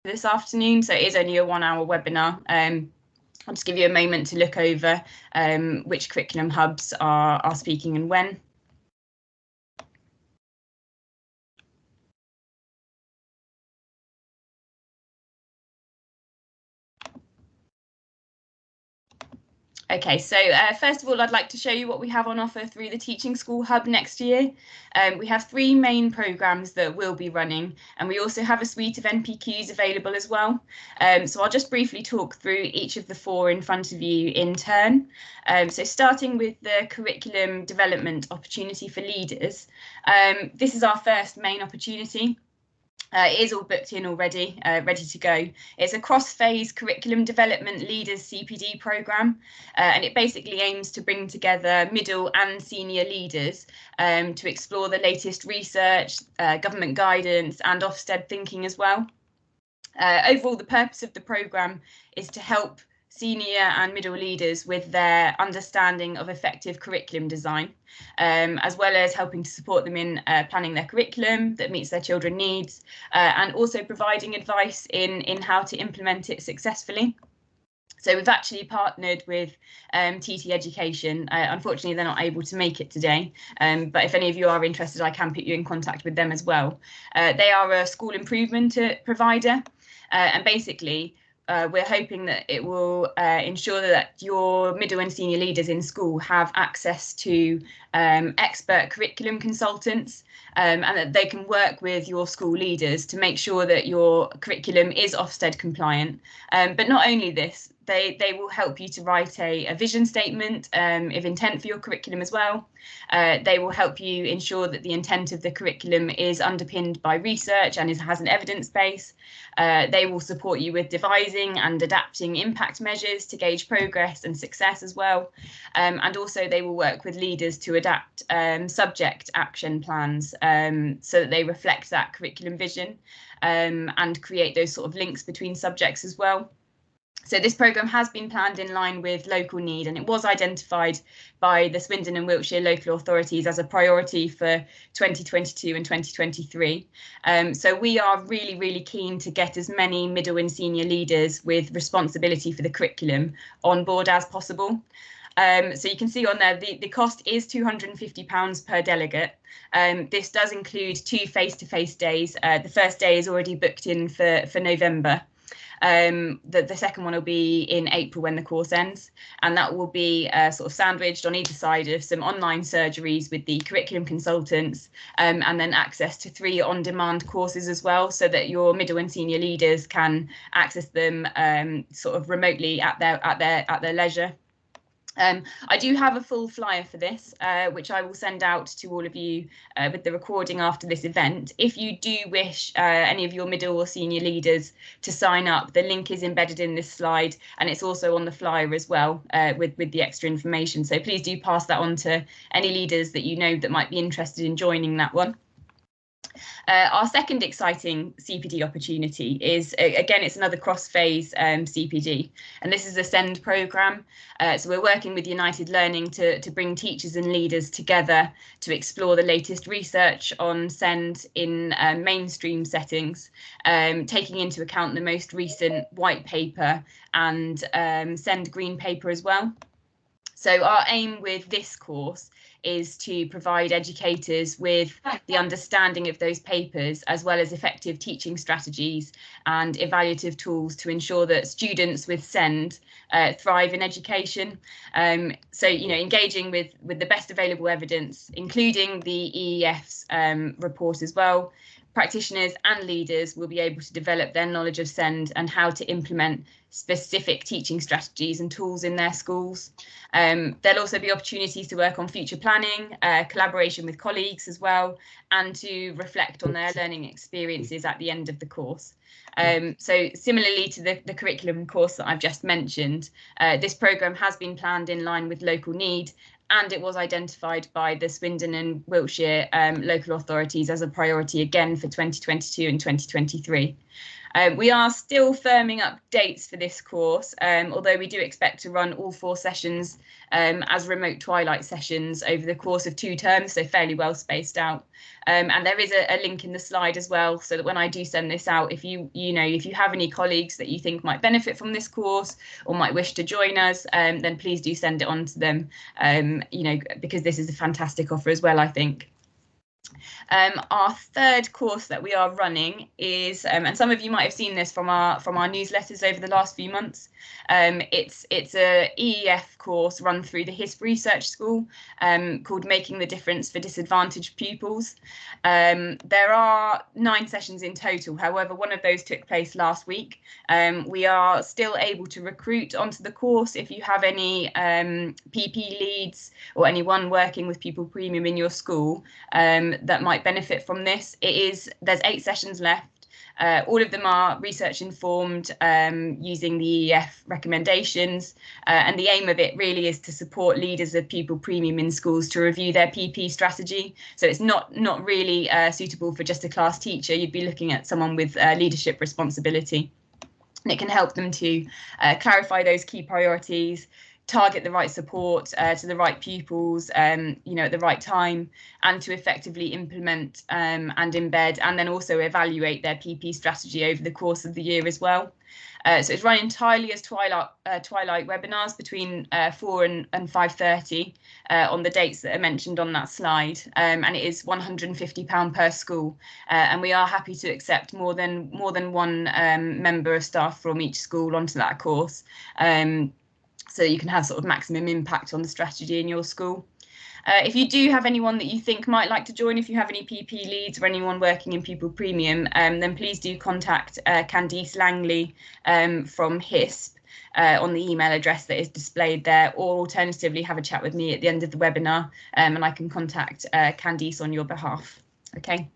this afternoon, so it is only a 1-hour webinar. I'll just give you a moment to look over which curriculum hubs are speaking and when. Okay, so first of all, I'd like to show you what we have on offer through the Teaching School Hub next year. We have 3 main programmes that will be running, and we also have a suite of NPQs available as well. So I'll just briefly talk through each of the 4 in front of you in turn. So starting with the curriculum development opportunity for leaders, this is our first main opportunity. It is all booked in already, ready to go. It's a cross-phase curriculum development leaders CPD programme, and it basically aims to bring together middle and senior leaders to explore the latest research, government guidance and Ofsted thinking as well. Overall, the purpose of the programme is to help senior and middle leaders with their understanding of effective curriculum design, as well as helping to support them in planning their curriculum that meets their children's needs, and also providing advice in how to implement it successfully. So we've actually partnered with TT Education. Unfortunately, they're not able to make it today, but if any of you are interested, I can put you in contact with them as well. They are a school improvement provider, and basically we're hoping that it will ensure that your middle and senior leaders in school have access to expert curriculum consultants, and that they can work with your school leaders to make sure that your curriculum is Ofsted compliant. But not only this, they will help you to write a vision statement of intent for your curriculum as well. They will help you ensure that the intent of the curriculum is underpinned by research and has an evidence base. They will support you with devising and adapting impact measures to gauge progress and success as well. And also they will work with leaders to adapt subject action plans so that they reflect that curriculum vision and create those sort of links between subjects as well. So this programme has been planned in line with local need, and it was identified by the Swindon and Wiltshire local authorities as a priority for 2022 and 2023. So we are really keen to get as many middle and senior leaders with responsibility for the curriculum on board as possible. So you can see on there the cost is £250 per delegate. This does include 2 face-to-face days. The first day is already booked in for November. The second one will be in April when the course ends, and that will be sort of sandwiched on either side of some online surgeries with the curriculum consultants, and then access to 3 on-demand courses as well, so that your middle and senior leaders can access them sort of remotely at their leisure. I do have a full flyer for this, which I will send out to all of you with the recording after this event. If you do wish any of your middle or senior leaders to sign up, the link is embedded in this slide, and it's also on the flyer as well with the extra information. So please do pass that on to any leaders that you know that might be interested in joining that one. Our second exciting CPD opportunity is, again, it's another cross-phase CPD, and this is a SEND programme. So we're working with United Learning to bring teachers and leaders together to explore the latest research on SEND in mainstream settings, taking into account the most recent white paper and SEND green paper as well. So our aim with this course is to provide educators with the understanding of those papers, as well as effective teaching strategies and evaluative tools to ensure that students with SEND thrive in education. So, you know, engaging with the best available evidence, including the EEF's report as well. Practitioners and leaders will be able to develop their knowledge of SEND and how to implement specific teaching strategies and tools in their schools. There'll also be opportunities to work on future planning, collaboration with colleagues as well, and to reflect on their learning experiences at the end of the course. So similarly to the curriculum course that I've just mentioned, this programme has been planned in line with local need, and it was identified by the Swindon and Wiltshire local authorities as a priority again for 2022 and 2023. We are still firming up dates for this course, although we do expect to run all 4 sessions as remote twilight sessions over the course of 2 terms, so fairly well spaced out. And there is a link in the slide as well, so that when I do send this out, if you have any colleagues that you think might benefit from this course or might wish to join us, then please do send it on to them, because this is a fantastic offer as well, I think. Our third course that we are running is, and some of you might have seen this from our newsletters over the last few months. It's a EEF course run through the HISP Research School, called Making the Difference for Disadvantaged Pupils. There are 9 sessions in total. However, one of those took place last week. We are still able to recruit onto the course if you have any PP leads or anyone working with Pupil Premium in your school that might benefit from this. There's 8 sessions left. All of them are research informed, using the EEF recommendations, and the aim of it really is to support leaders of Pupil Premium in schools to review their PP strategy. So it's not really suitable for just a class teacher. You'd be looking at someone with leadership responsibility, and it can help them to clarify those key priorities, target the right support to the right pupils, at the right time, and to effectively implement and embed, and then also evaluate their PP strategy over the course of the year as well. So it's run entirely as twilight webinars between 4 and 5:30 on the dates that are mentioned on that slide, and it is £150 per school, and we are happy to accept more than one member of staff from each school onto that course. So you can have sort of maximum impact on the strategy in your school. If you do have anyone that you think might like to join, if you have any PP leads or anyone working in Pupil Premium, then please do contact Candice Langley from HISP on the email address that is displayed there, or alternatively have a chat with me at the end of the webinar, and I can contact Candice on your behalf. Okay.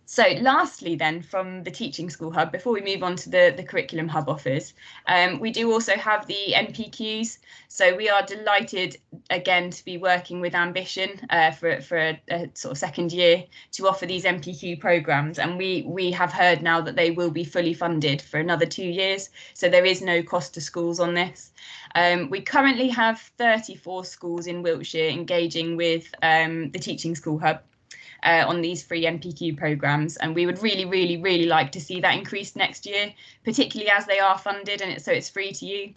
So lastly then, from the Teaching School Hub, before we move on to the Curriculum Hub offers, we do also have the NPQs. So we are delighted again to be working with Ambition for a sort of second year to offer these NPQ programmes, and we have heard now that they will be fully funded for another 2 years, so there is no cost to schools on this. We currently have 34 schools in Wiltshire engaging with the Teaching School Hub on these free NPQ programmes, and we would really like to see that increased next year, particularly as they are funded and so it's free to you.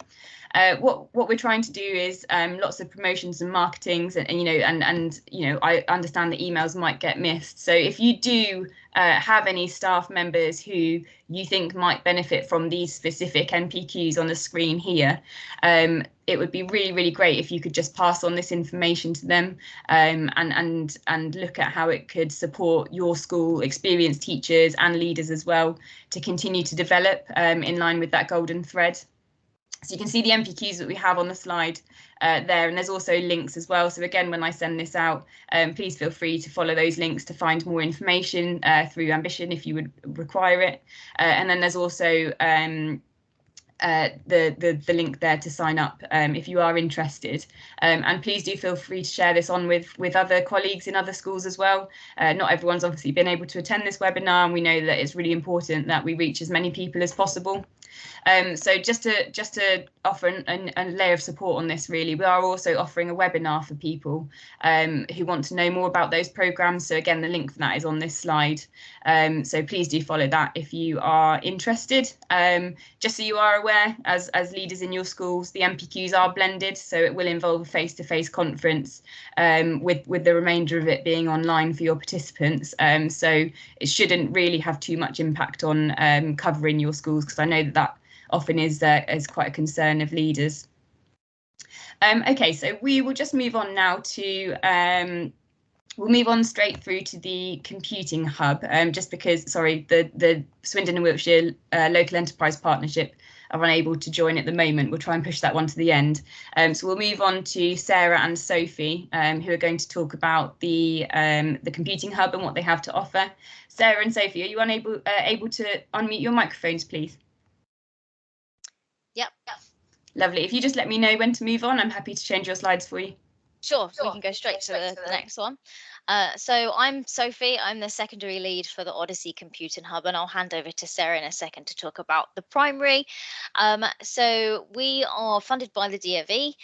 What we're trying to do is lots of promotions and marketings, and I understand that emails might get missed. So if you do have any staff members who you think might benefit from these specific NPQs on the screen here, it would be really great if you could just pass on this information to them, and look at how it could support your school, experienced teachers and leaders as well, to continue to develop in line with that golden thread. So you can see the NPQs that we have on the slide there, and there's also links as well. So again, when I send this out, please feel free to follow those links to find more information through Ambition if you would require it. And then there's also the link there to sign up if you are interested, and please do feel free to share this on with other colleagues in other schools as well. Not everyone's obviously been able to attend this webinar, and we know that it's really important that we reach as many people as possible. So just to offer a layer of support on this, really, we are also offering a webinar for people who want to know more about those programmes. So again, the link for that is on this slide. So please do follow that if you are interested. Just so you are aware, as leaders in your schools, the NPQs are blended, so it will involve a face-to-face conference, with the remainder of it being online for your participants. So it shouldn't really have too much impact on covering your schools, because I know that often is quite a concern of leaders. Okay, so we will just move on now to we'll move on straight through to the Computing Hub, just because, sorry, the Swindon and Wiltshire Local Enterprise Partnership are unable to join at the moment. We'll try and push that one to the end. So we'll move on to Sarah and Sophie, who are going to talk about the Computing Hub and what they have to offer. Sarah and Sophie, are you able to unmute your microphones, please? Yep. Lovely. If you just let me know when to move on, I'm happy to change your slides for you. Sure, we can go straight to the next one. So I'm Sophie, I'm the secondary lead for the Odyssey Computing Hub, and I'll hand over to Sarah in a second to talk about the primary. So we are funded by the DofE.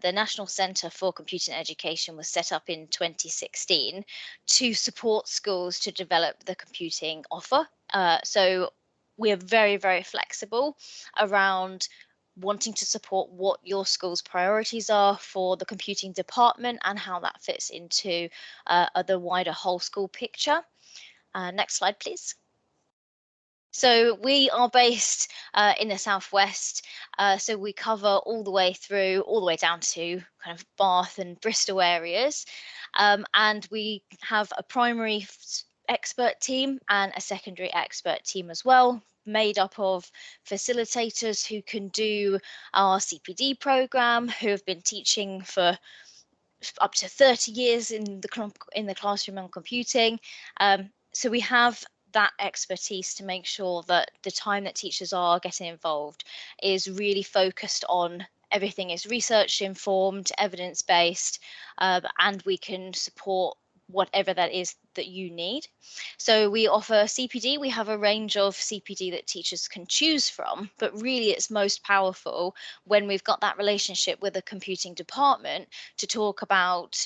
The National Centre for Computing Education was set up in 2016 to support schools to develop the computing offer. So we're very, very flexible around wanting to support what your school's priorities are for the computing department and how that fits into the wider whole school picture. Next slide, please. So we are based in the southwest, so we cover all the way down to kind of Bath and Bristol areas, and we have a primary expert team and a secondary expert team as well, made up of facilitators who can do our CPD program, who have been teaching for up to 30 years in the classroom on computing. So we have that expertise to make sure that the time that teachers are getting involved is really focused on everything is research informed, evidence based, and we can support whatever that is that you need. So we offer CPD. We have a range of CPD that teachers can choose from, but really it's most powerful when we've got that relationship with the computing department to talk about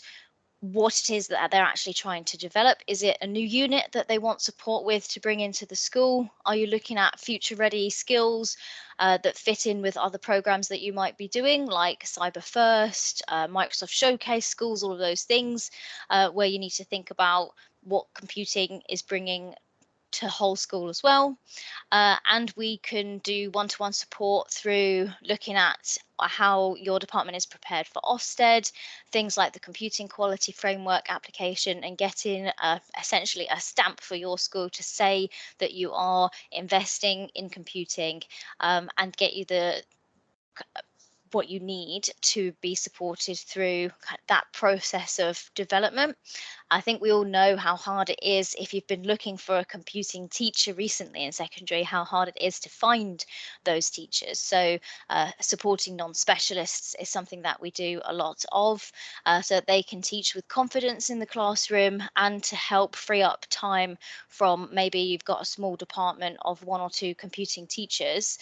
what it is that they're actually trying to develop. Is it a new unit that they want support with to bring into the school? Are you looking at future ready skills that fit in with other programs that you might be doing, like Cyber First, Microsoft Showcase Schools, all of those things, where you need to think about what computing is bringing to whole school as well. And we can do one-to-one support through looking at how your department is prepared for Ofsted, things like the computing quality framework application, and getting essentially a stamp for your school to say that you are investing in computing, and get you what you need to be supported through that process of development. I think we all know how hard it is, if you've been looking for a computing teacher recently in secondary, how hard it is to find those teachers. So supporting non-specialists is something that we do a lot of, so that they can teach with confidence in the classroom and to help free up time from maybe you've got a small department of 1 or 2 computing teachers,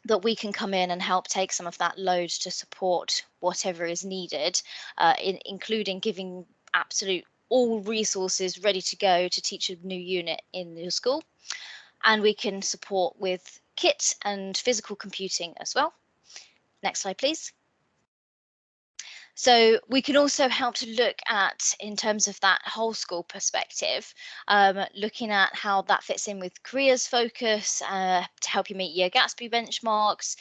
that we can come in and help take some of that load to support whatever is needed, including giving absolute all resources ready to go to teach a new unit in your school. And we can support with kit and physical computing as well. Next slide, please. So we can also help to look at, in terms of that whole school perspective, looking at how that fits in with careers focus to help you meet Year Gatsby benchmarks.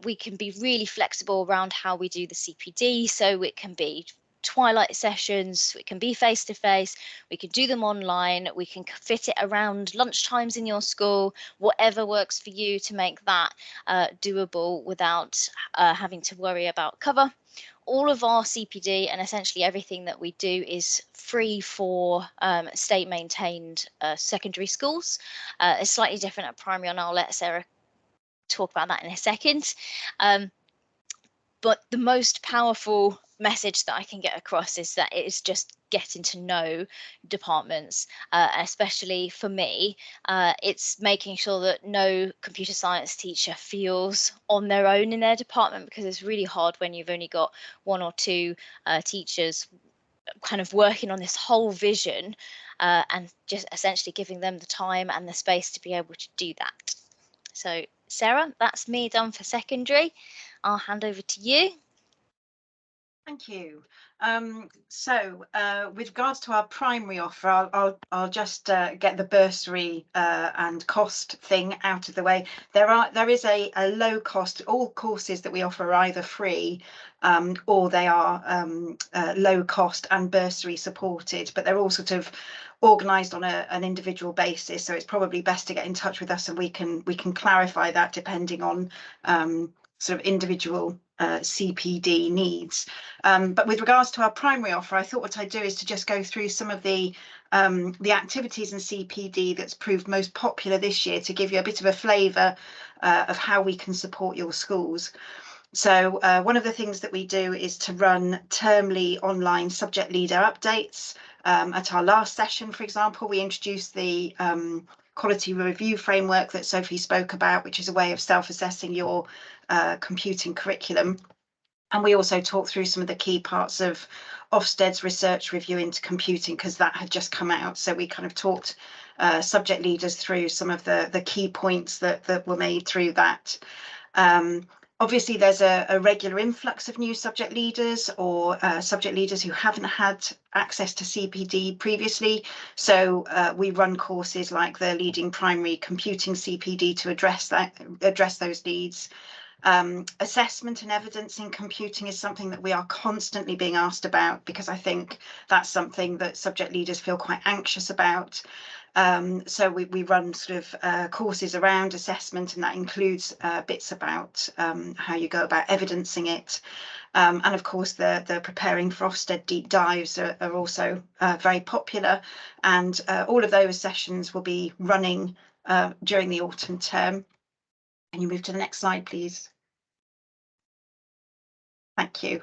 We can be really flexible around how we do the CPD, so it can be twilight sessions, it can be face-to-face, we can do them online, we can fit it around lunch times in your school, whatever works for you to make that doable without having to worry about cover. All of our CPD and essentially everything that we do is free for state maintained secondary schools. It's slightly different at primary, and I'll let Sarah talk about that in a second. But the most powerful message that I can get across is that it is just getting to know departments, especially for me. It's making sure that no computer science teacher feels on their own in their department, because it's really hard when you've only got 1 or 2 teachers kind of working on this whole vision, and just essentially giving them the time and the space to be able to do that. So Sarah, that's me done for secondary. I'll hand over to you. Thank you. With regards to our primary offer, I'll just get the bursary and cost thing out of the way. There is a low cost. All courses that we offer are either free or they are low cost and bursary supported, but they're all sort of organised on an individual basis. So it's probably best to get in touch with us, and we can clarify that depending on sort of individual CPD needs. But with regards to our primary offer, I thought what I'd do is to just go through some of the activities in CPD that's proved most popular this year, to give you a bit of a flavour of how we can support your schools. So one of the things that we do is to run termly online subject leader updates. At our last session, for example, we introduced the quality review framework that Sophie spoke about, which is a way of self-assessing your computing curriculum. And we also talked through some of the key parts of Ofsted's research review into computing, because that had just come out. So we kind of talked subject leaders through some of the key points that were made through that. Obviously, there's a regular influx of new subject leaders or subject leaders who haven't had access to CPD previously. So we run courses like the Leading Primary Computing CPD to address those needs. Assessment and evidence in computing is something that we are constantly being asked about, because I think that's something that subject leaders feel quite anxious about. So we run sort of courses around assessment, and that includes bits about how you go about evidencing it. And of course, the preparing for Ofsted deep dives are also very popular, and all of those sessions will be running during the autumn term. Can you move to the next slide, please? Thank you.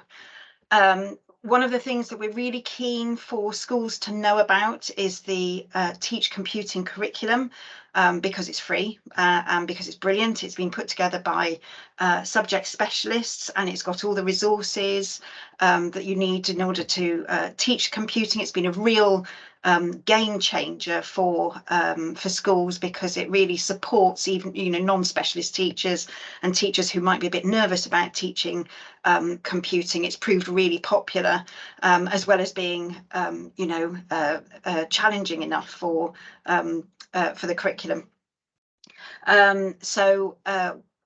One of the things that we're really keen for schools to know about is the Teach Computing curriculum, because it's free and because it's brilliant. It's been put together by subject specialists, and it's got all the resources that you need in order to teach computing. It's been a real game changer for schools, because it really supports even non-specialist teachers and teachers who might be a bit nervous about teaching computing. It's proved really popular, as well as being challenging enough for the curriculum. So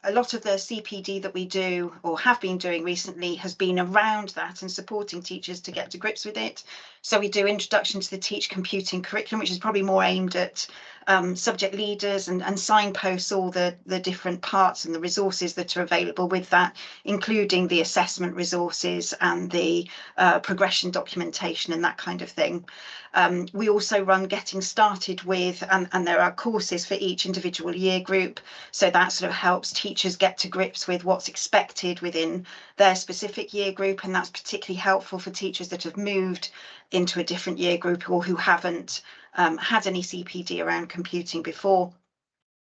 a lot of the CPD that we do or have been doing recently has been around that and supporting teachers to get to grips with it. So we do Introduction to the Teach Computing curriculum, which is probably more aimed at subject leaders, and signposts all the different parts and the resources that are available with that, including the assessment resources and the progression documentation and that kind of thing. We also run Getting Started with, and there are courses for each individual year group. So that sort of helps teachers get to grips with what's expected within their specific year group. And that's particularly helpful for teachers that have moved into a different year group or who haven't had any CPD around computing before.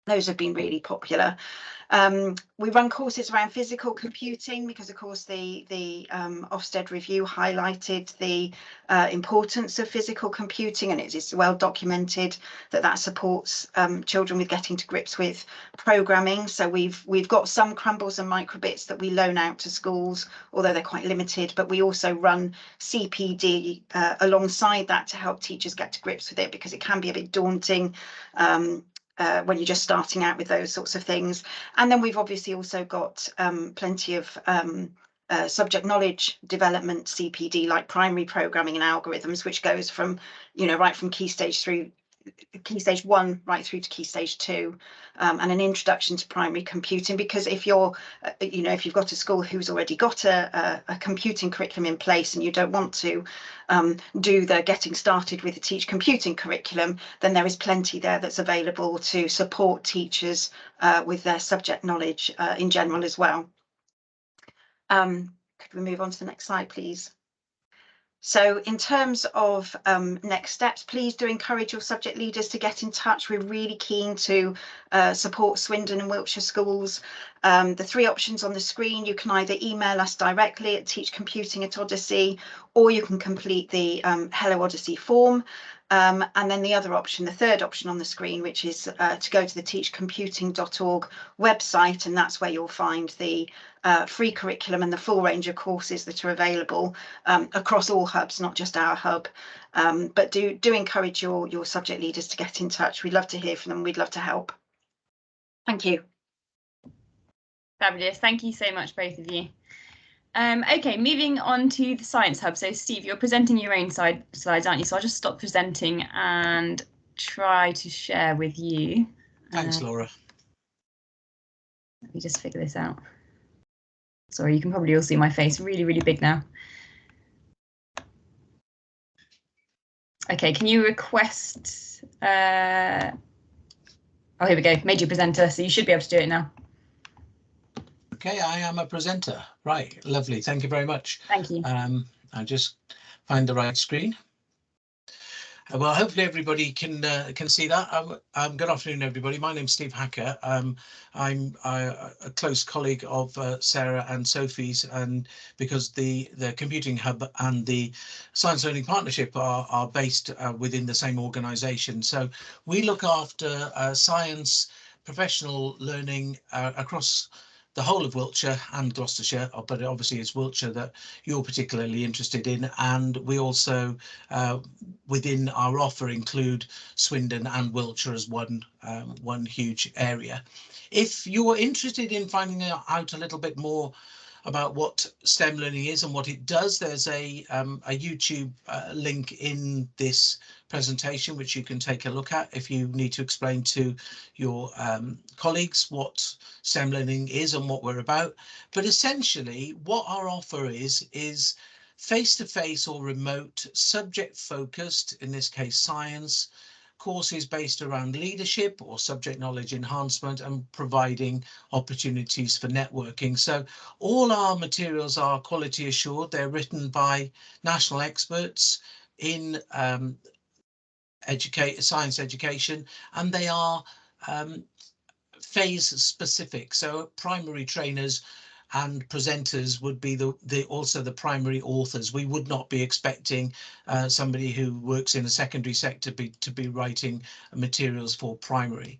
Those have been really popular. We run courses around physical computing, because of course the Ofsted review highlighted the importance of physical computing, and it's well documented that supports children with getting to grips with programming. So we've got some crumbles and microbits that we loan out to schools, although they're quite limited, but we also run CPD alongside that to help teachers get to grips with it, because it can be a bit daunting when you're just starting out with those sorts of things. And then we've obviously also got plenty of subject knowledge development CPD, like primary programming and algorithms, which goes from, right from Key Stage 1 right through to Key Stage 2, and an introduction to primary computing. Because if you're, if you've got a school who's already got a computing curriculum in place, and you don't want to do the Getting Started with the Teach Computing curriculum, then there is plenty there that's available to support teachers with their subject knowledge in general as well. Could we move on to the next slide, please? So in terms of next steps, please do encourage your subject leaders to get in touch. We're really keen to support Swindon and Wiltshire schools. The three options on the screen: you can either email us directly at teachcomputing@Odyssey, or you can complete the Hello Odyssey form. And then the other option, the third option on the screen, which is to go to the teachcomputing.org website, and that's where you'll find the free curriculum and the full range of courses that are available across all hubs, not just our hub. But do encourage your subject leaders to get in touch. We'd love to hear from them. We'd love to help. Thank you. Fabulous. Thank you so much, both of you. Okay, moving on to the Science Hub. So Steve, you're presenting your own slides, aren't you? So I'll just stop presenting and try to share with you. Thanks, Laura. Let me just figure this out. Sorry, you can probably all see my face really, really big now. Okay, can you request... Oh, here we go. Made you presenter, so you should be able to do it now. Okay, I am a presenter. Right, lovely. Thank you very much. Thank you. I'll just find the right screen. Well, hopefully everybody can see that. Good afternoon, everybody. My name's Steve Hacker. I'm a close colleague of Sarah and Sophie's, and because the Computing Hub and the Science Learning Partnership are based within the same organisation. So we look after science professional learning across the whole of Wiltshire and Gloucestershire, but obviously it's Wiltshire that you're particularly interested in. And we also, within our offer, include Swindon and Wiltshire as one huge area. If you're interested in finding out a little bit more about what STEM learning is and what it does, there's a YouTube link in this presentation which you can take a look at if you need to explain to your colleagues what STEM learning is and what we're about. But essentially what our offer is face-to-face or remote, subject focused, in this case science, courses based around leadership or subject knowledge enhancement and providing opportunities for networking. So all our materials are quality assured. They're written by national experts in science education, and they are phase specific. So primary trainers and presenters would be also the primary authors. We would not be expecting somebody who works in a secondary sector to be writing materials for primary.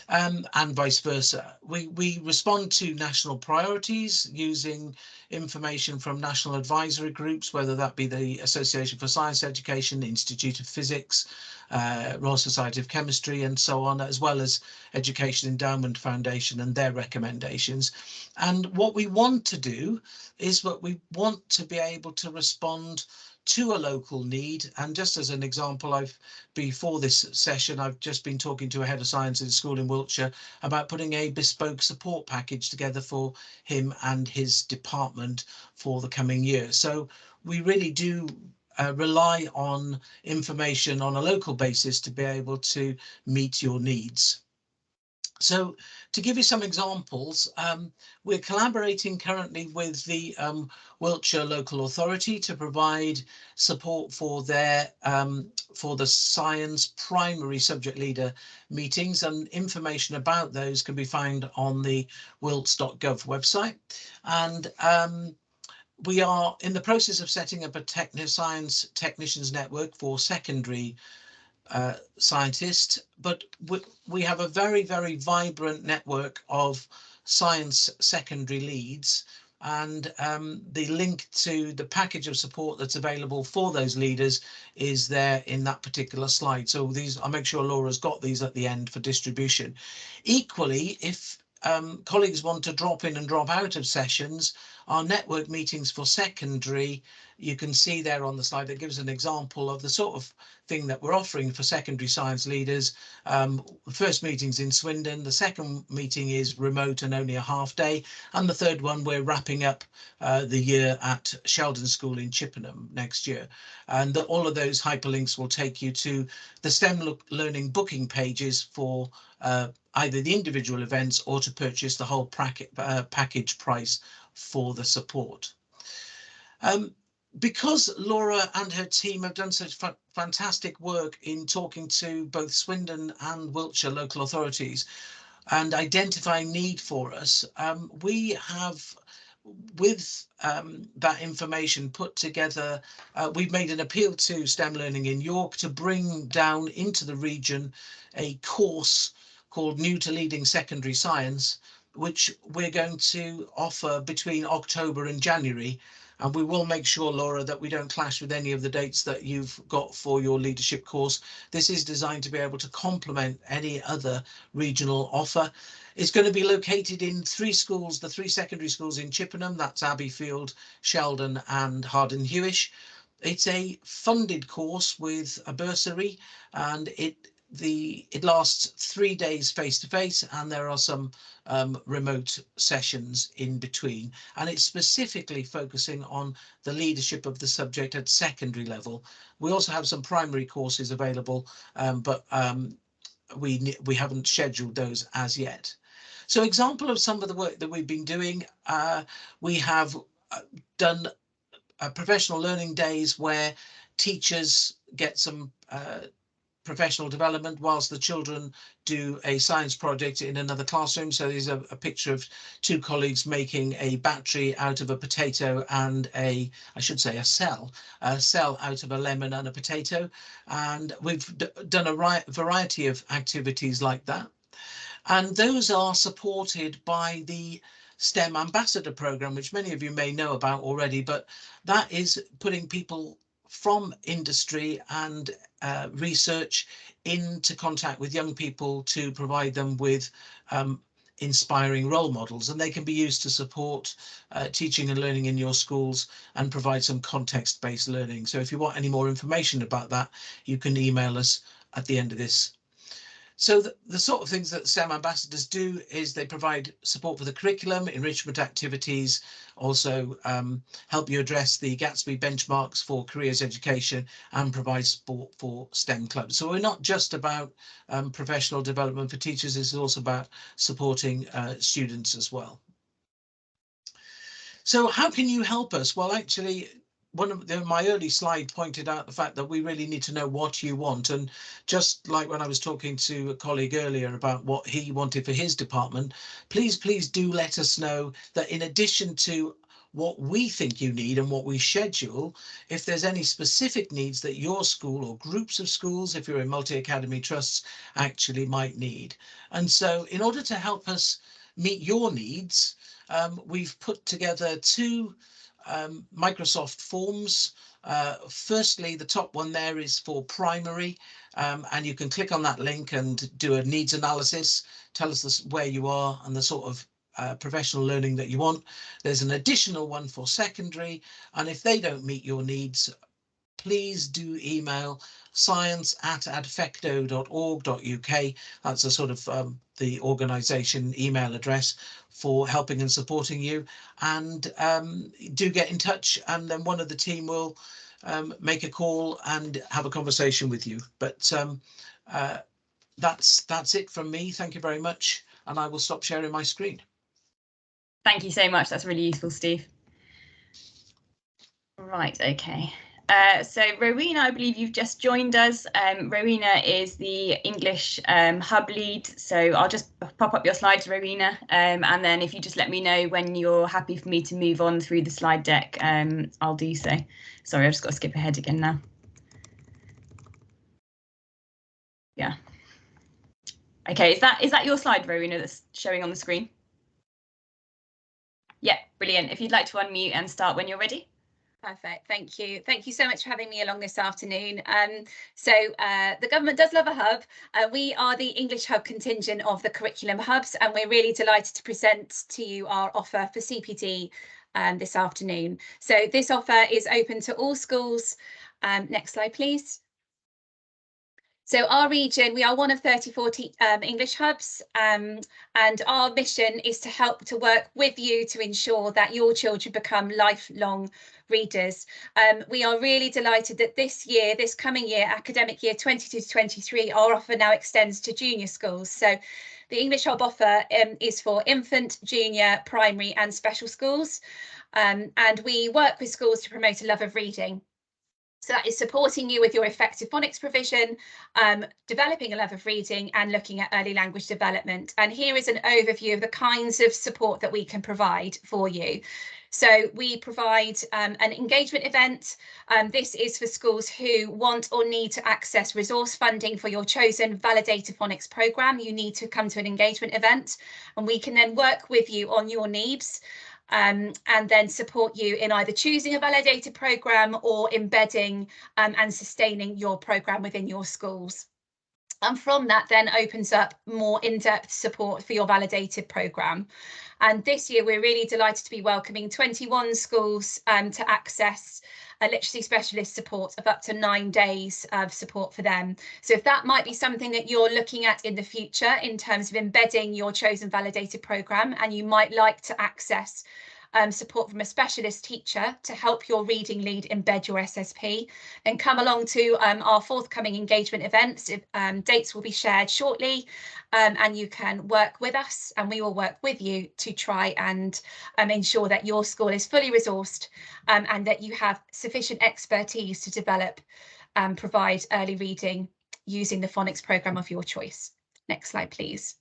And vice versa. We respond to national priorities using information from national advisory groups, whether that be the Association for Science Education, the Institute of Physics, Royal Society of Chemistry, and so on, as well as Education Endowment Foundation and their recommendations. And what we want to do is we want to be able to respond to a local need. And just as an example, before this session, I've just been talking to a head of science in a school in Wiltshire about putting a bespoke support package together for him and his department for the coming year. So we really do rely on information on a local basis to be able to meet your needs. So to give you some examples, we're collaborating currently with the Wiltshire Local Authority to provide support for their for the science primary subject leader meetings, and information about those can be found on the wilts.gov website. And we are in the process of setting up a science technicians network for secondary scientists, but we have a very, very vibrant network of science secondary leads, and the link to the package of support that's available for those leaders is there in that particular slide. So I'll make sure Laura's got these at the end for distribution. Equally, if colleagues want to drop in and drop out of sessions, our network meetings for secondary, you can see there on the slide, that gives an example of the sort of thing that we're offering for secondary science leaders. The first meeting's in Swindon, the second meeting is remote and only a half day, and the third one we're wrapping up the year at Sheldon School in Chippenham next year. And all of those hyperlinks will take you to the STEM learning booking pages for either the individual events or to purchase the whole package price for the support. Because Laura and her team have done such fantastic work in talking to both Swindon and Wiltshire local authorities and identifying need for us, we have, with that information put together, we've made an appeal to STEM Learning in York to bring down into the region a course called New to Leading Secondary Science, which we're going to offer between October and January. And we will make sure, Laura, that we don't clash with any of the dates that you've got for your leadership course. This is designed to be able to complement any other regional offer. It's going to be located in 3 schools, the 3 secondary schools in Chippenham, that's Abbeyfield, Sheldon and Harden Hewish. It's a funded course with a bursary, and it lasts 3 days face-to-face, and there are some remote sessions in between, and it's specifically focusing on the leadership of the subject at secondary level. We also have some primary courses available, but we haven't scheduled those as yet. So example of some of the work that we've been doing, we have done professional learning days where teachers get some professional development whilst the children do a science project in another classroom. So there's a picture of two colleagues making a battery out of a potato and I should say a cell out of a lemon and a potato. And we've done a variety of activities like that. And those are supported by the STEM Ambassador Programme, which many of you may know about already, but that is putting people from industry and research into contact with young people to provide them with inspiring role models, and they can be used to support teaching and learning in your schools and provide some context-based learning. So if you want any more information about that, you can email us at the end of this. So the sort of things that STEM ambassadors do is they provide support for the curriculum, enrichment activities, also help you address the Gatsby benchmarks for careers education, and provide support for STEM clubs. So we're not just about professional development for teachers, it's also about supporting students as well. So how can you help us? Well, actually, my early slide pointed out the fact that we really need to know what you want. And just like when I was talking to a colleague earlier about what he wanted for his department, please do let us know that in addition to what we think you need and what we schedule, if there's any specific needs that your school or groups of schools, if you're in multi-academy trusts, actually might need. And so in order to help us meet your needs, we've put together two Microsoft forms. Firstly, the top one there is for primary, and you can click on that link and do a needs analysis, tell us where you are and the sort of professional learning that you want. There's an additional one for secondary, and if they don't meet your needs, please do email science@adfecto.org.uk. That's a sort of the organisation email address for helping and supporting you. And do get in touch, and then one of the team will make a call and have a conversation with you. But that's it from me. Thank you very much. And I will stop sharing my screen. Thank you so much. That's really useful, Steve. Right, okay. So Rowena, I believe you've just joined us. Rowena is the English hub lead. So I'll just pop up your slides, Rowena, and then if you just let me know when you're happy for me to move on through the slide deck, I'll do so. Sorry, I've just got to skip ahead again now. Yeah. Okay, is that your slide, Rowena, that's showing on the screen? Yeah, brilliant. If you'd like to unmute and start when you're ready. Perfect. Thank you. Thank you so much for having me along this afternoon. The government does love a hub. We are the English Hub contingent of the curriculum hubs, and we're really delighted to present to you our offer for CPD this afternoon. So this offer is open to all schools. Next slide, please. So our region, we are one of 34 English hubs, and our mission is to help to work with you to ensure that your children become lifelong readers. We are really delighted that this coming year, academic year 22-23, our offer now extends to junior schools. So the English Hub offer is for infant, junior, primary and special schools, and we work with schools to promote a love of reading. So that is supporting you with your effective phonics provision, developing a love of reading and looking at early language development. And here is an overview of the kinds of support that we can provide for you. So we provide an engagement event. This is for schools who want or need to access resource funding for your chosen validated phonics programme. You need to come to an engagement event, and we can then work with you on your needs. And then support you in either choosing a validated programme or embedding and sustaining your programme within your schools. And from that then opens up more in-depth support for your validated programme. And this year we're really delighted to be welcoming 21 schools to access a literacy specialist support of up to 9 days of support for them. So if that might be something that you're looking at in the future in terms of embedding your chosen validated programme, and you might like to access support from a specialist teacher to help your reading lead embed your SSP, and come along to our forthcoming engagement events. Dates will be shared shortly, and you can work with us and we will work with you to try and ensure that your school is fully resourced and that you have sufficient expertise to develop and provide early reading using the phonics programme of your choice. Next slide, please.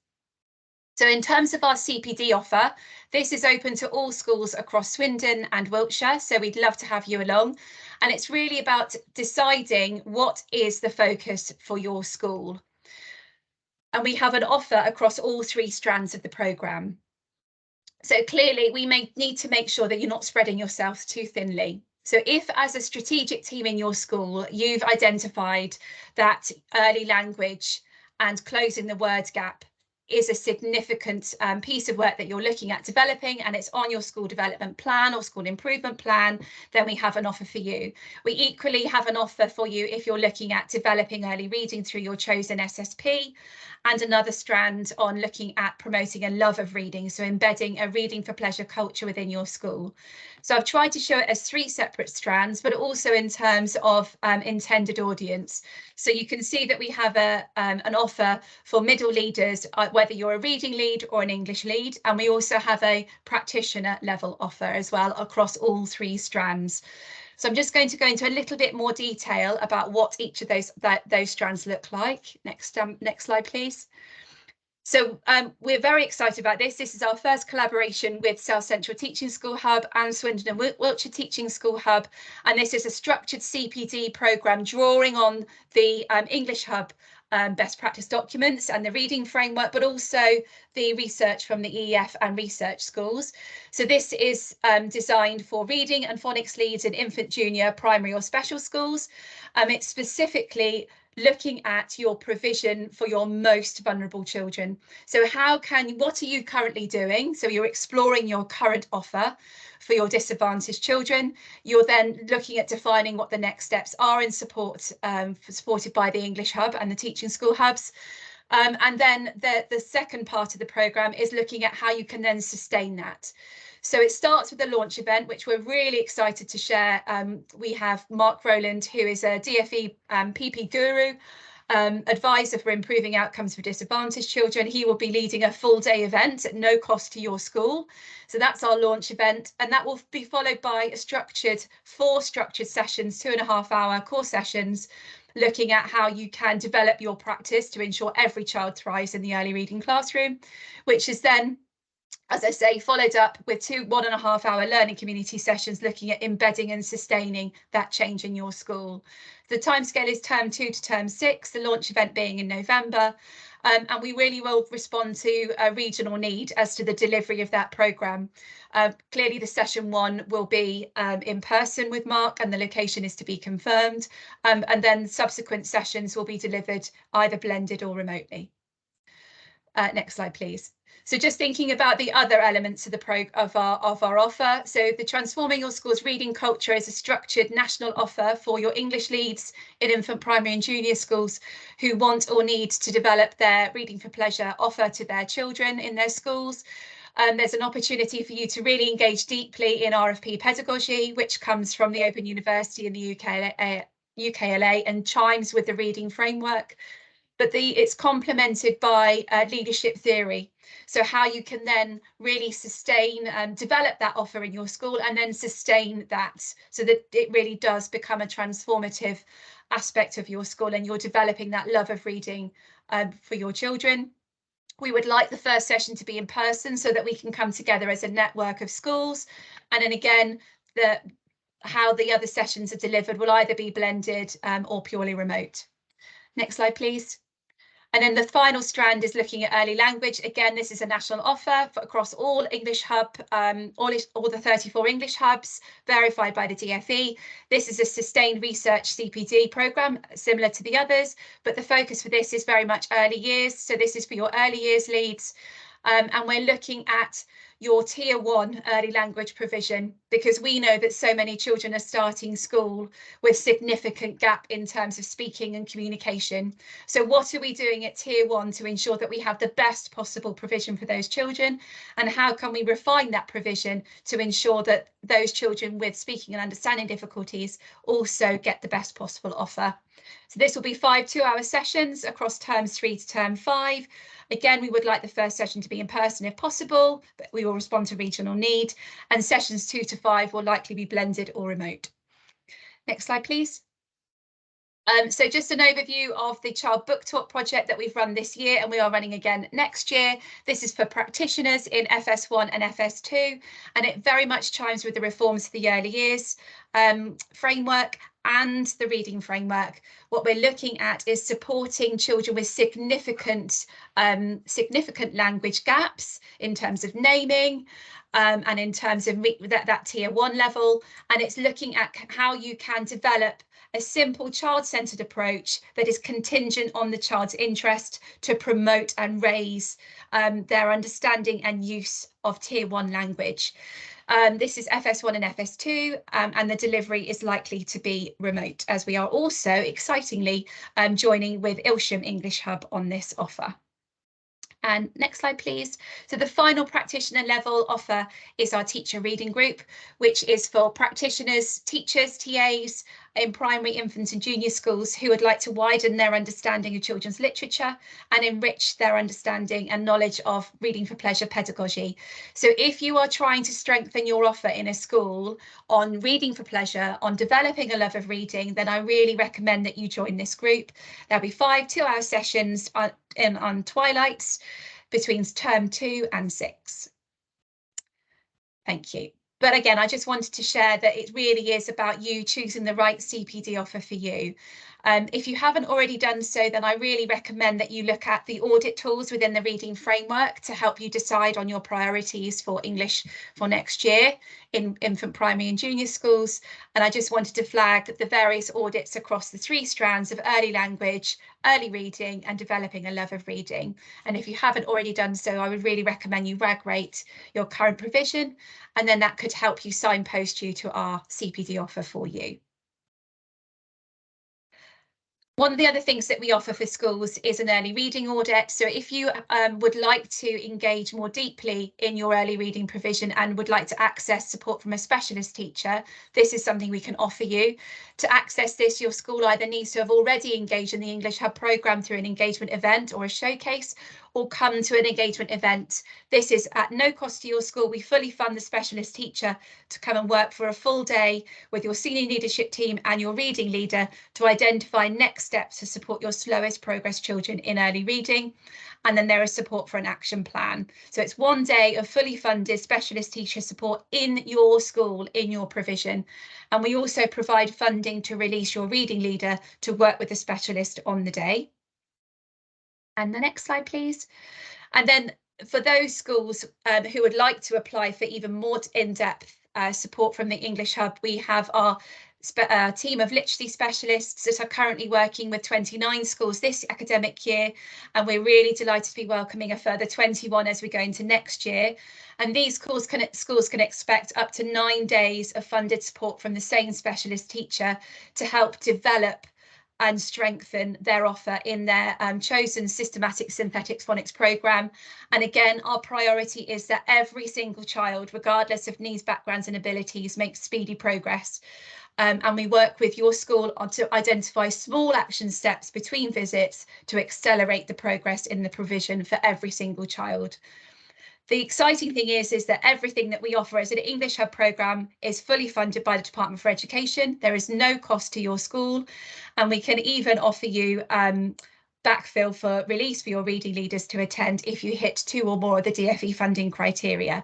So in terms of our CPD offer, this is open to all schools across Swindon and Wiltshire, so we'd love to have you along. And it's really about deciding what is the focus for your school. And we have an offer across all 3 strands of the programme. So clearly we may need to make sure that you're not spreading yourselves too thinly. So if as a strategic team in your school, you've identified that early language and closing the words gap is a significant piece of work that you're looking at developing, and it's on your school development plan or school improvement plan, then we have an offer for you. We equally have an offer for you if you're looking at developing early reading through your chosen SSP, and another strand on looking at promoting a love of reading, so embedding a reading for pleasure culture within your school. So I've tried to show it as 3 separate strands, but also in terms of intended audience. So you can see that we have an offer for middle leaders, whether you're a reading lead or an English lead, and we also have a practitioner level offer as well across all 3 strands. So I'm just going to go into a little bit more detail about what each of those strands look like. Next slide, please. So we're very excited about this. This is our first collaboration with South Central Teaching School Hub and Swindon and Wiltshire Teaching School Hub. And this is a structured CPD programme drawing on the English Hub best practice documents and the reading framework, but also the research from the EEF and research schools. So this is designed for reading and phonics leads in infant, junior, primary or special schools. It's specifically looking at your provision for your most vulnerable children. So what are you currently doing? So you're exploring your current offer for your disadvantaged children. You're then looking at defining what the next steps are in support, supported by the English Hub and the teaching school hubs. And then the second part of the programme is looking at how you can then sustain that. So it starts with a launch event, which we're really excited to share. We have Mark Rowland, who is a DFE PP guru, advisor for improving outcomes for disadvantaged children. He will be leading a full day event at no cost to your school. So that's our launch event, and that will be followed by 4 structured sessions, 2.5-hour core sessions, looking at how you can develop your practice to ensure every child thrives in the early reading classroom, which is then, as I say, followed up with 2 1.5-hour learning community sessions looking at embedding and sustaining that change in your school. The timescale is term 2 to term 6, the launch event being in November, and we really will respond to a regional need as to the delivery of that programme. Clearly the session 1 will be in person with Mark, and the location is to be confirmed, and then subsequent sessions will be delivered either blended or remotely. Next slide, please. So just thinking about the other elements of our offer. So the Transforming Your School's Reading Culture is a structured national offer for your English leads in infant, primary and junior schools who want or need to develop their reading for pleasure offer to their children in their schools. There's an opportunity for you to really engage deeply in RFP pedagogy, which comes from the Open University in the UKLA and chimes with the reading framework. But it's complemented by leadership theory. So how you can then really sustain and develop that offer in your school and then sustain that so that it really does become a transformative aspect of your school and you're developing that love of reading for your children. We would like the first session to be in person so that we can come together as a network of schools. And then again, how the other sessions are delivered will either be blended or purely remote. Next slide, please. And then the final strand is looking at early language. Again, this is a national offer across all English Hub, all the 34 English hubs, verified by the DFE. This is a sustained research CPD programme, similar to the others, but the focus for this is very much early years. So this is for your early years leads. And we're looking at your tier 1 early language provision, because we know that so many children are starting school with significant gap in terms of speaking and communication. So what are we doing at tier 1 to ensure that we have the best possible provision for those children, and how can we refine that provision to ensure that those children with speaking and understanding difficulties also get the best possible offer? So this will be 5 2-hour sessions across terms 3 to term 5. Again, we would like the first session to be in person if possible, but we will respond to regional need, and sessions 2 to 5 will likely be blended or remote. Next slide, please. So just an overview of the Child Book Talk project that we've run this year, and we are running again next year. This is for practitioners in FS1 and FS2, and it very much chimes with the reforms for the early years framework and the reading framework. What we're looking at is supporting children with significant language gaps in terms of naming, and in terms of that tier 1 level, and it's looking at how you can develop a simple child-centred approach that is contingent on the child's interest to promote and raise their understanding and use of tier 1 language. This is FS1 and FS2, and the delivery is likely to be remote, as we are also excitingly joining with Ilsham English Hub on this offer. And next slide, please. So the final practitioner level offer is our teacher reading group, which is for practitioners, teachers, TAs in primary, infant and junior schools who would like to widen their understanding of children's literature and enrich their understanding and knowledge of reading for pleasure pedagogy. So if you are trying to strengthen your offer in a school on reading for pleasure, on developing a love of reading, then I really recommend that you join this group. There'll be 5 2-hour sessions on twilights between term 2 and 6. Thank you. But again, I just wanted to share that it really is about you choosing the right CPD offer for you. If you haven't already done so, then I really recommend that you look at the audit tools within the reading framework to help you decide on your priorities for English for next year in infant, primary and junior schools. And I just wanted to flag the various audits across the 3 strands of early language, early reading and developing a love of reading. And if you haven't already done so, I would really recommend you rag rate your current provision, and then that could help you signpost you to our CPD offer for you. One of the other things that we offer for schools is an early reading audit. So if you would like to engage more deeply in your early reading provision and would like to access support from a specialist teacher, this is something we can offer you. To access this, your school either needs to have already engaged in the English Hub programme through an engagement event or a showcase, or come to an engagement event. This is at no cost to your school. We fully fund the specialist teacher to come and work for a full day with your senior leadership team and your reading leader to identify next steps to support your slowest progress children in early reading. And then there is support for an action plan. So it's 1 day of fully funded specialist teacher support in your school, in your provision. And we also provide funding to release your reading leader to work with the specialist on the day. And the next slide, please. And then for those schools who would like to apply for even more in-depth support from the English Hub, we have our team of literacy specialists that are currently working with 29 schools this academic year, and we're really delighted to be welcoming a further 21 as we go into next year. And these schools can expect up to 9 days of funded support from the same specialist teacher to help develop and strengthen their offer in their chosen systematic synthetic phonics programme. And again, our priority is that every single child, regardless of needs, backgrounds and abilities, makes speedy progress. And we work with your school to identify small action steps between visits to accelerate the progress in the provision for every single child. The exciting thing is that everything that we offer as an English Hub programme is fully funded by the Department for Education. There is no cost to your school, and we can even offer you backfill for release for your reading leaders to attend if you hit 2 or more of the DFE funding criteria.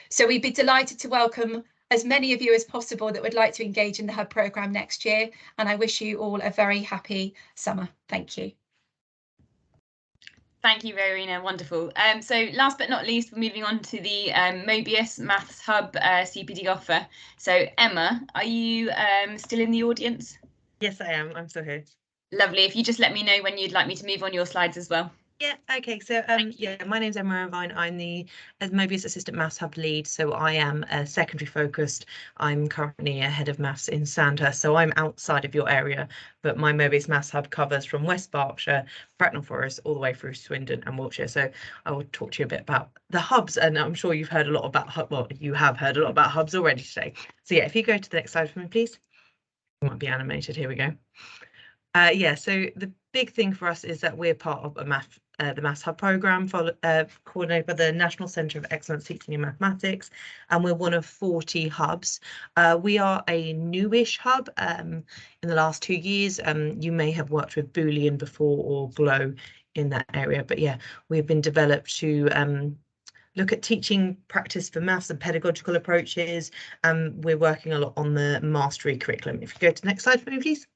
So we'd be delighted to welcome as many of you as possible that would like to engage in the Hub programme next year, and I wish you all a very happy summer. Thank you. Thank you, Verena. Wonderful. So last but not least, we're moving on to the Mobius Maths Hub CPD offer. So Emma, are you still in the audience? Yes, I am. I'm still here. Lovely. If you just let me know when you'd like me to move on your slides as well. Yeah, okay, so yeah, my name's Emma Irvine. I'm the Mobius Assistant Maths Hub lead, so I am secondary focused. I'm currently a head of maths in Sandhurst, so I'm outside of your area, but my Mobius Maths Hub covers from West Berkshire, Bracknell Forest, all the way through Swindon and Wiltshire. So I will talk to you a bit about the hubs, and I'm sure you've heard a lot about well, you have heard a lot about hubs already today. So yeah, if you go to the next slide for me, please. It might be animated. Here we go. Yeah, so the big thing for us is that we're part of a the Maths Hub programme coordinated by the National Centre of Excellence Teaching in Mathematics, and we're one of 40 hubs. We are a newish hub in the last 2 years. You may have worked with Boolean before or Glow in that area, but yeah, we've been developed to look at teaching practice for maths and pedagogical approaches. We're working a lot on the mastery curriculum. If you go to the next slide for me, please.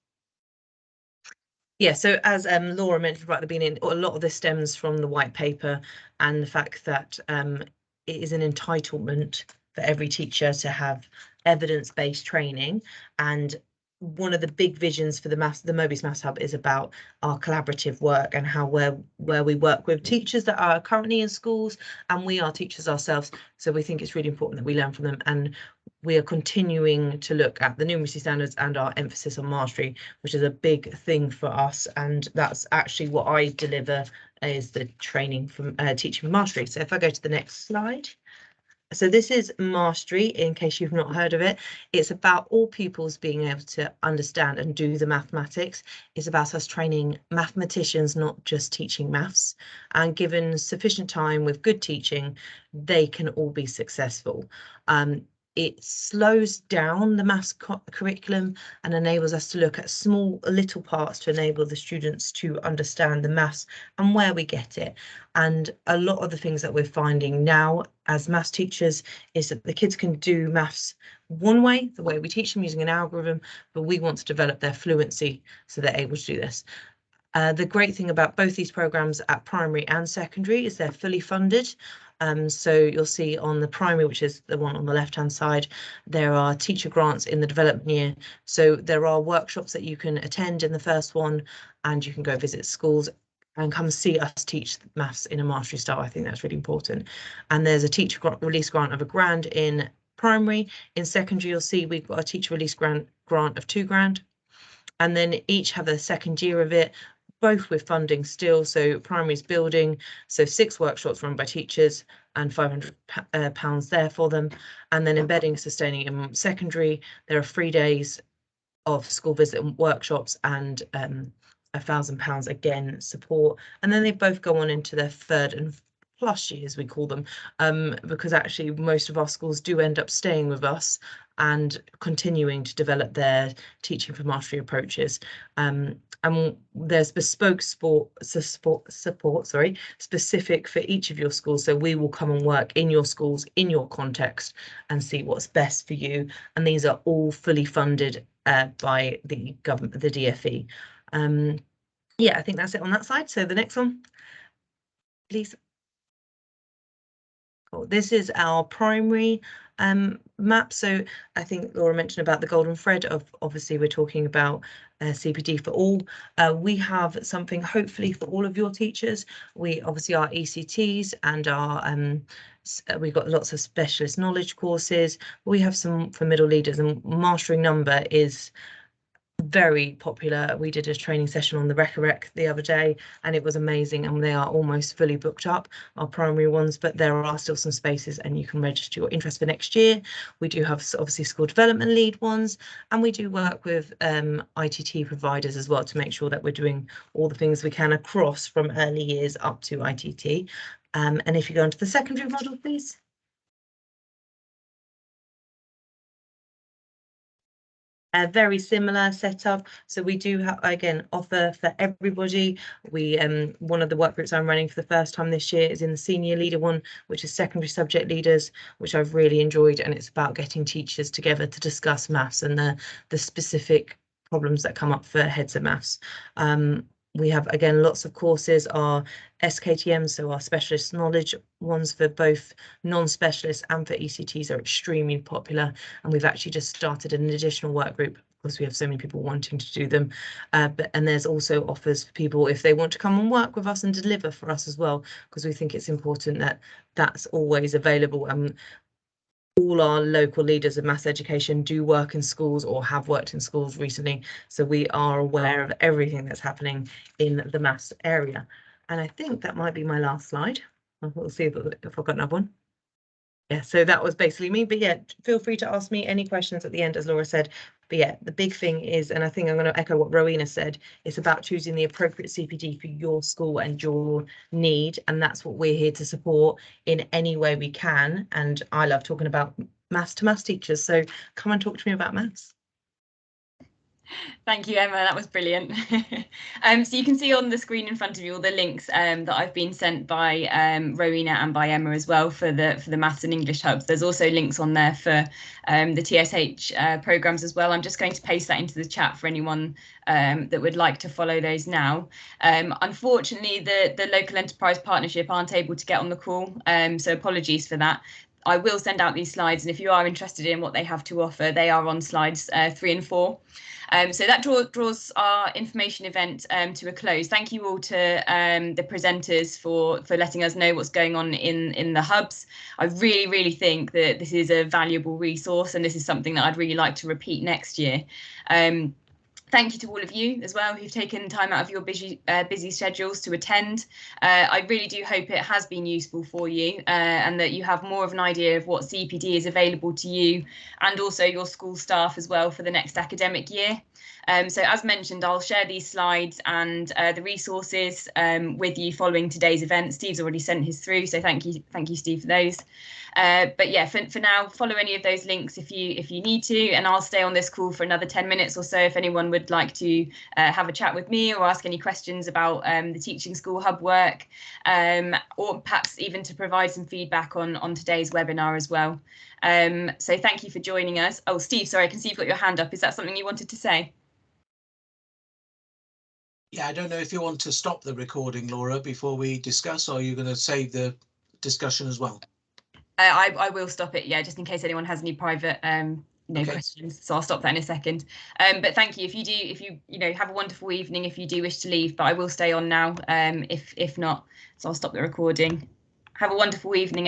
Yeah, so as Laura mentioned right at the beginning, a lot of this stems from the white paper and the fact that it is an entitlement for every teacher to have evidence-based training. And one of the big visions for the Mobius Maths Hub is about our collaborative work and how where we work with teachers that are currently in schools, and we are teachers ourselves. So we think it's really important that we learn from them, and we are continuing to look at the numeracy standards and our emphasis on mastery, which is a big thing for us. And that's actually what I deliver, is the training from teaching mastery. So if I go to the next slide. So this is mastery, in case you've not heard of it. It's about all pupils being able to understand and do the mathematics. It's about us training mathematicians, not just teaching maths. And given sufficient time with good teaching, they can all be successful. It slows down the maths curriculum and enables us to look at small little parts to enable the students to understand the maths and where we get it. And a lot of the things that we're finding now as maths teachers is that the kids can do maths one way, the way we teach them using an algorithm, but we want to develop their fluency so they're able to do this. The great thing about both these programmes at primary and secondary is they're fully funded. So you'll see on the primary, which is the one on the left-hand side, there are teacher grants in the development year. So there are workshops that you can attend in the first one, and you can go visit schools and come see us teach maths in a mastery style. I think that's really important. And there's a teacher release grant of £1,000 in primary. In secondary, you'll see we've got a teacher release grant of £2,000. And then each have a second year of it, both with funding still. So primary is building, so 6 workshops run by teachers and £500 there for them. And then embedding, sustaining in secondary, there are 3 days of school visit and workshops and £1,000 again support. And then they both go on into their 3rd and plus years, we call them, because actually most of our schools do end up staying with us and continuing to develop their teaching for mastery approaches. And there's bespoke support, specific for each of your schools. So we will come and work in your schools, in your context, and see what's best for you. And these are all fully funded by the government, the DfE. Yeah, I think that's it on that side. So the next one, please. Cool. This is our primary map. So I think Laura mentioned about the golden thread of, obviously we're talking about CPD for all. We have something hopefully for all of your teachers. We obviously are ECTs and our we've got lots of specialist knowledge courses. We have some for middle leaders, and mastering number is very popular. We did a training session on the Recorrec the other day and it was amazing, and they are almost fully booked up, our primary ones, but there are still some spaces and you can register your interest for next year. We do have obviously school development lead ones, and we do work with ITT providers as well to make sure that we're doing all the things we can across from early years up to ITT. And if you go into the secondary model, please. A very similar setup. So we do have, again, offer for everybody. We one of the work groups I'm running for the first time this year is in the senior leader one, which is secondary subject leaders, which I've really enjoyed, and it's about getting teachers together to discuss maths and the specific problems that come up for heads of maths. We have, again, lots of courses. Our SKTM, so our specialist knowledge ones for both non-specialists and for ECTs, are extremely popular. And we've actually just started an additional work group because we have so many people wanting to do them. And there's also offers for people if they want to come and work with us and deliver for us as well, because we think it's important that that's always available. All our local leaders of maths education do work in schools or have worked in schools recently, so we are aware of everything that's happening in the maths area. And I think that might be my last slide. We'll see if I've got another one. Yeah, so that was basically me, but yeah, feel free to ask me any questions at the end, as Laura said. But yeah, the big thing is, and I think I'm going to echo what Rowena said, it's about choosing the appropriate CPD for your school and your need, and that's what we're here to support in any way we can. And I love talking about maths to maths teachers, so come and talk to me about maths. Thank you, Emma. That was brilliant. So you can see on the screen in front of you all the links that I've been sent by Rowena and by Emma as well for the Maths and English hubs. There's also links on there for the TSH programmes as well. I'm just going to paste that into the chat for anyone that would like to follow those now. Unfortunately, the local enterprise partnership aren't able to get on the call, so apologies for that. I will send out these slides, and if you are interested in what they have to offer, they are on slides 3 and 4. So that draws our information event to a close. Thank you all to the presenters for letting us know what's going on in the hubs. I really think that this is a valuable resource, and this is something that I'd really like to repeat next year. Thank you to all of you as well who've taken time out of your busy schedules to attend. I really do hope it has been useful for you and that you have more of an idea of what CPD is available to you and also your school staff as well for the next academic year. So as mentioned, I'll share these slides and the resources with you following today's event. Steve's already sent his through, so thank you, Steve, for those. But yeah, for now, follow any of those links if you need to, and I'll stay on this call for another 10 minutes or so if anyone would like to have a chat with me or ask any questions about the Teaching School Hub work, or perhaps even to provide some feedback on today's webinar as well. So thank you for joining us. Oh, Steve, sorry, I can see you've got your hand up. Is that something you wanted to say? Yeah, I don't know if you want to stop the recording, Laura, before we discuss, or are you going to save the discussion as well? I will stop it, yeah, just in case anyone has any private okay, questions. So I'll stop that in a second. But thank you. If you have a wonderful evening if you do wish to leave, but I will stay on now if not. So I'll stop the recording. Have a wonderful evening.